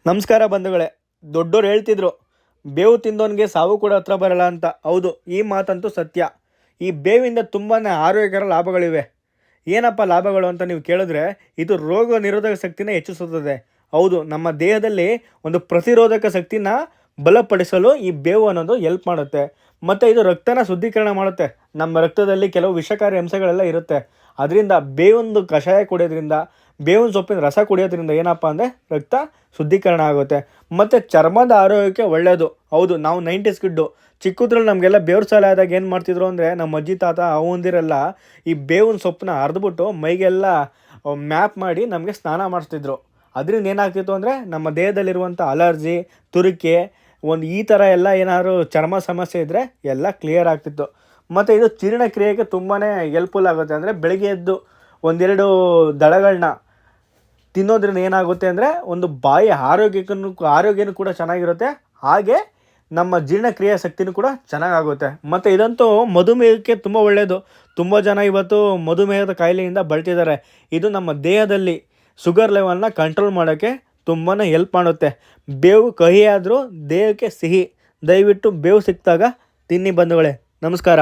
ನಮಸ್ಕಾರ ಬಂಧುಗಳೇ. ದೊಡ್ಡೋರು ಹೇಳ್ತಿದ್ರು, ಬೇವು ತಿಂದವನಿಗೆ ಸಾವು ಕೂಡ ಹತ್ರ ಬರಲ್ಲ ಅಂತ. ಹೌದು, ಈ ಮಾತಂತೂ ಸತ್ಯ. ಈ ಬೇವಿಂದ ತುಂಬಾ ಆರೋಗ್ಯಕರ ಲಾಭಗಳಿವೆ. ಏನಪ್ಪ ಲಾಭಗಳು ಅಂತ ನೀವು ಕೇಳಿದ್ರೆ, ಇದು ರೋಗ ನಿರೋಧಕ ಶಕ್ತಿನ ಹೆಚ್ಚಿಸುತ್ತದೆ. ಹೌದು, ನಮ್ಮ ದೇಹದಲ್ಲಿ ಒಂದು ಪ್ರತಿರೋಧಕ ಶಕ್ತಿನ ಬಲಪಡಿಸಲು ಈ ಬೇವು ಅನ್ನೋದು ಹೆಲ್ಪ್ ಮಾಡುತ್ತೆ. ಮತ್ತು ಇದು ರಕ್ತನ ಶುದ್ಧೀಕರಣ ಮಾಡುತ್ತೆ. ನಮ್ಮ ರಕ್ತದಲ್ಲಿ ಕೆಲವು ವಿಷಕಾರಿ ಅಂಶಗಳೆಲ್ಲ ಇರುತ್ತೆ. ಅದರಿಂದ ಬೇವೊಂದು ಕಷಾಯ ಕುಡಿಯೋದ್ರಿಂದ, ಬೇವಿನ ಸೊಪ್ಪಿನ ರಸ ಕುಡಿಯೋದ್ರಿಂದ ಏನಪ್ಪ ಅಂದರೆ ರಕ್ತ ಶುದ್ಧೀಕರಣ ಆಗುತ್ತೆ. ಮತ್ತು ಚರ್ಮದ ಆರೋಗ್ಯಕ್ಕೆ ಒಳ್ಳೆಯದು. ಹೌದು, ನಾವು 90s ಕಿಡ್ಡು. ಚಿಕ್ಕದ್ರಲ್ಲಿ ನಮಗೆಲ್ಲ ಬೇವ್ರ ಸಾಲೆ ಆದಾಗ ಏನು ಮಾಡ್ತಿದ್ರು ಅಂದರೆ, ನಮ್ಮ ಅಜ್ಜಿ ತಾತ ಅವಂದಿರೆಲ್ಲ ಈ ಬೇವಿನ ಸೊಪ್ಪನ್ನ ಅರ್ದ್ಬಿಟ್ಟು ಮೈಗೆಲ್ಲ ಮ್ಯಾಪ್ ಮಾಡಿ ನಮಗೆ ಸ್ನಾನ ಮಾಡಿಸ್ತಿದ್ರು. ಅದರಿಂದ ಏನಾಗ್ತಿತ್ತು ಅಂದರೆ, ನಮ್ಮ ದೇಹದಲ್ಲಿರುವಂಥ ಅಲರ್ಜಿ, ತುರಿಕೆ, ಈ ಥರ ಎಲ್ಲ ಏನಾದ್ರು ಚರ್ಮ ಸಮಸ್ಯೆ ಇದ್ದರೆ ಎಲ್ಲ ಕ್ಲಿಯರ್ ಆಗ್ತಿತ್ತು. ಮತ್ತು ಇದು ಜೀರ್ಣಕ್ರಿಯೆಗೆ ತುಂಬಾ ಹೆಲ್ಪ್ಫುಲ್ ಆಗುತ್ತೆ. ಅಂದರೆ ಬೆಳಗ್ಗೆ ಎದ್ದು ಒಂದೆರಡು ದಳಗಳನ್ನ ತಿನ್ನೋದ್ರಿಂದ ಏನಾಗುತ್ತೆ ಅಂದರೆ, ಒಂದು ಬಾಯಿ ಆರೋಗ್ಯನೂ ಕೂಡ ಚೆನ್ನಾಗಿರುತ್ತೆ. ಹಾಗೆ ನಮ್ಮ ಜೀರ್ಣಕ್ರಿಯೆ ಶಕ್ತಿನೂ ಕೂಡ ಚೆನ್ನಾಗಾಗುತ್ತೆ. ಮತ್ತು ಇದಂತೂ ಮಧುಮೇಹಕ್ಕೆ ತುಂಬ ಒಳ್ಳೆಯದು. ತುಂಬ ಜನ ಇವತ್ತು ಮಧುಮೇಹದ ಕಾಯಿಲೆಯಿಂದ ಬಳಲ್ತಿದ್ದಾರೆ. ಇದು ನಮ್ಮ ದೇಹದಲ್ಲಿ ಶುಗರ್ ಲೆವೆಲ್ನ ಕಂಟ್ರೋಲ್ ಮಾಡೋಕ್ಕೆ ತುಂಬಾ ಹೆಲ್ಪ್ ಮಾಡುತ್ತೆ. ಬೇವು ಕಹಿ ಆದರೂ ದೇಹಕ್ಕೆ ಸಿಹಿ. ದಯವಿಟ್ಟು ಬೇವು ಸಿಕ್ಕಿದಾಗ ತಿನ್ನಿ ಬಂಧುಗಳೇ. ನಮಸ್ಕಾರ.